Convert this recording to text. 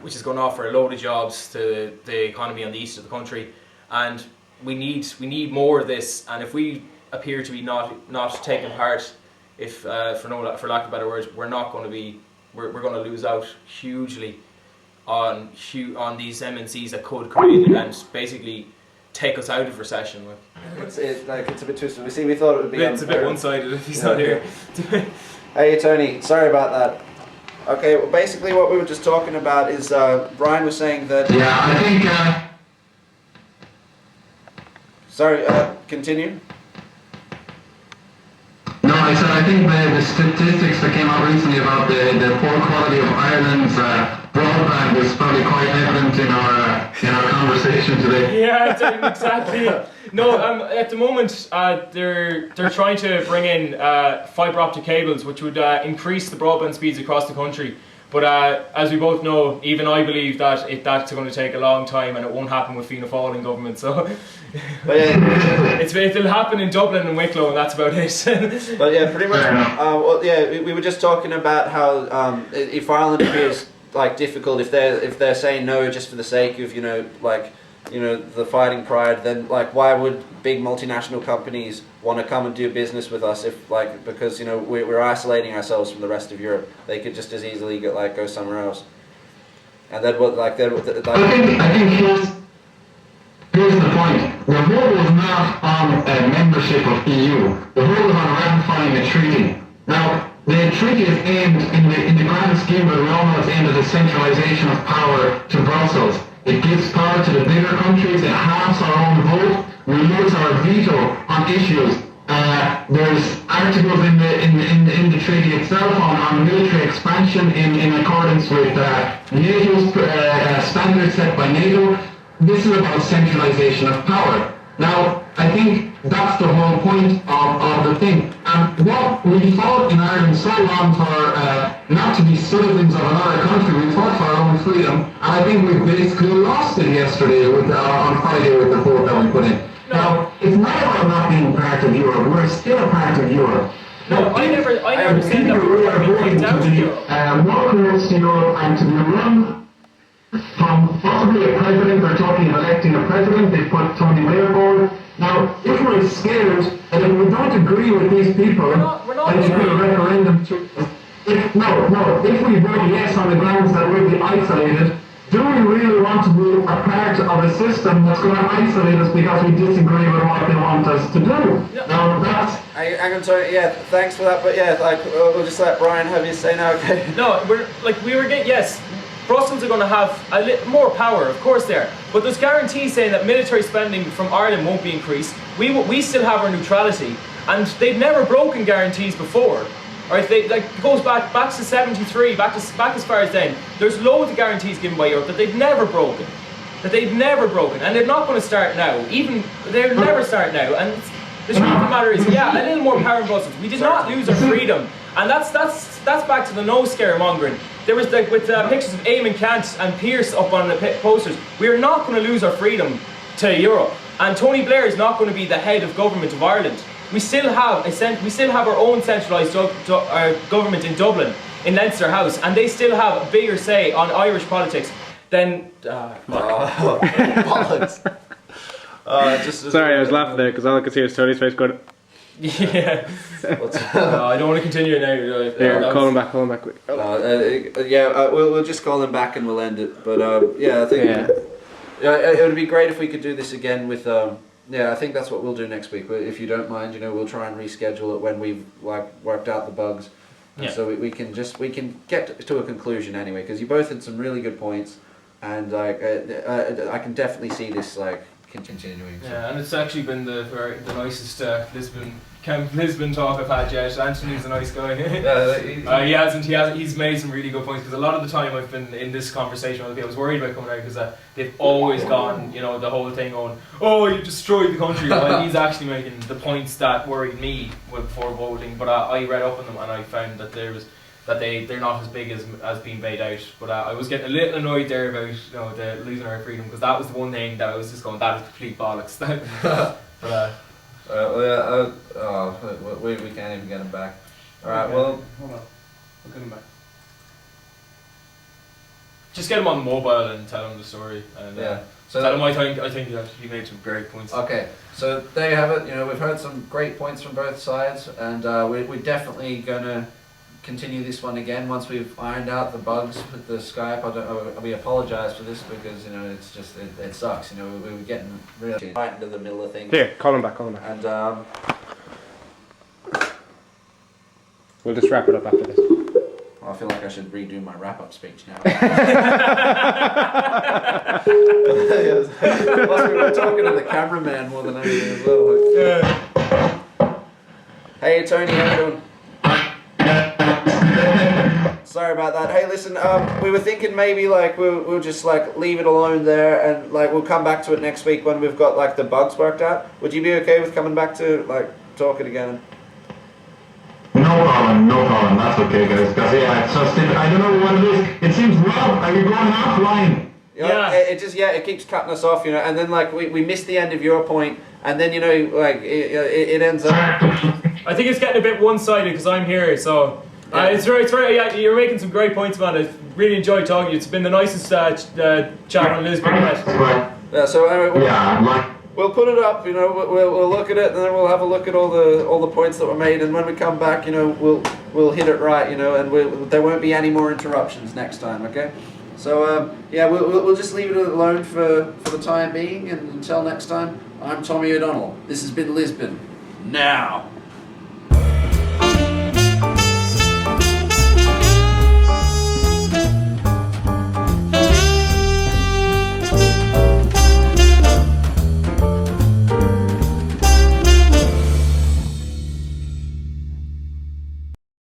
which is going to offer a load of jobs to the economy on the east of the country, and we need more of this. And if we appear to be not taking part, if for lack of better words, we're going to lose out hugely on these MNCs that could come in and basically take us out of recession. It's a bit twisted. We thought it would be. It's a bit one-sided if he's not here. Hey Tony, sorry about that. Okay, well basically what we were just talking about is Bryan was saying that. Yeah, I think. Sorry, continue. No, I think the statistics that came out recently about the poor quality of Ireland's broadband is probably quite evident in our conversation today. Yeah, exactly. No, at the moment they're trying to bring in fibre optic cables, which would increase the broadband speeds across the country. But as we both know, even I believe that that's going to take a long time, and it won't happen with Fianna Fáil in government. So it'll happen in Dublin and Wicklow, and that's about it. But yeah, pretty much. Well, yeah, we were just talking about how if Ireland appears like difficult, if they're saying no just for the sake of the fighting pride, then like why would big multinational companies want to come and do business with us if because we're isolating ourselves from the rest of Europe? They could just as easily go somewhere else. And then I think here's the point. The vote was not on membership of EU. The vote was on ratifying the treaty. Now the treaty is aimed in the grand scheme, but we all know it's aimed at the centralisation of power to Brussels. It gives power to the bigger countries, it halves our own vote, we lose our veto on issues. There's articles in the treaty itself on military expansion in accordance with NATO's standards set by NATO. This is about centralisation of power. Now, I think that's the whole point of the thing. And what we fought in Ireland so long for not to be citizens of another country, we fought for our own freedom, and I think we basically lost it yesterday on Friday with the vote that we put in. Now, it's not about not being part of Europe, we're still a part of Europe. No, I never said that we were going to be kicked out of Europe. More close to Europe and to be run from possibly a president. They're talking of electing a president. They put Tony Blair forward. Now, if we're scared and if we don't agree with these people, and if we put a referendum to, if we vote yes on the grounds that we'll be isolated, do we really want to be a part of a system that's going to isolate us because we disagree with what they want us to do? Yeah. Now, that's... I'm going to yeah, thanks for that, but yeah, we'll just let Bryan have his say now, okay? No, yes, Brussels are going to have a little more power, of course they are, but there's guarantees saying that military spending from Ireland won't be increased. We still have our neutrality, and they've never broken guarantees before. Right, it goes back to 73, back as far as then. There's loads of guarantees given by Europe that they've never broken. And they're not going to start now. They'll never start now. And the truth of the matter is, yeah, a little more power in Brussels. We did not lose our freedom, and that's back to the no scaremongering. There was with pictures of Eamon Kant and Pearse up on the posters. We are not going to lose our freedom to Europe, and Tony Blair is not going to be the head of government of Ireland. We still have our own centralised government in Dublin, in Leinster House, and they still have a bigger say on Irish politics than. Bollocks. Sorry, I was laughing there because all I could see was Tony's face going. Yeah. I don't want to continue now. Yeah, call him back quick. We'll just call him back and we'll end it. But yeah, I think it would be great if we could do this again with. Yeah, I think that's what we'll do next week. If you don't mind, we'll try and reschedule it when we've worked out the bugs, and so we can get to a conclusion anyway. Because you both had some really good points, and I can definitely see this continuing. So. Yeah, and it's actually been the nicest Lisbon talk I've had yet. Anthony's a nice guy. He's made some really good points, because a lot of the time I've been in this conversation with people, I was worried about coming out because they've always gone, the whole thing going, oh, you destroyed the country. Well, he's actually making the points that worried me before voting, but I read up on them and I found that they're not as big as being made out. But I was getting a little annoyed there about the losing our freedom, because that was the one thing that I was just going, that is complete bollocks. But we can't even get him back. Alright, well... Hold on. We'll get him back. Just get him on mobile and tell him the story. And, So tell him I think he made some great points. Okay, so there you have it. You know, we've heard some great points from both sides, and we're definitely gonna continue this one again once we've ironed out the bugs with the Skype. We apologise for this because, you know, it's just it sucks. You know, we were getting really right into the middle of things. Here, call him back. And we'll just wrap it up after this. I feel like I should redo my wrap-up speech now. Plus we were talking to the cameraman more than anything as well. Hey Tony, how you doing? Sorry about that. Hey, listen, we were thinking maybe like we'll just like leave it alone there, and like we'll come back to it next week when we've got like the bugs worked out. Would you be okay with coming back to like talk it again? No problem, that's okay guys, because yeah, it's just, I don't know what it is, it seems, Rob, are you going offline? Yeah. It keeps cutting us off, you know, and then like we missed the end of your point, and then, you know, like it ends up. I think it's getting a bit one-sided because I'm here, so it's right. Yeah, you're making some great points, man. I really enjoyed talking to you. It's been the nicest chat on Lisbon. Yeah. So anyway, we'll put it up. You know, we'll look at it, and then we'll have a look at all the points that were made. And when we come back, you know, we'll hit it right. You know, and there won't be any more interruptions next time. Okay. So yeah, we'll just leave it alone for the time being, and until next time, I'm Tommy O'Donnell. This has been Lisbon. Now.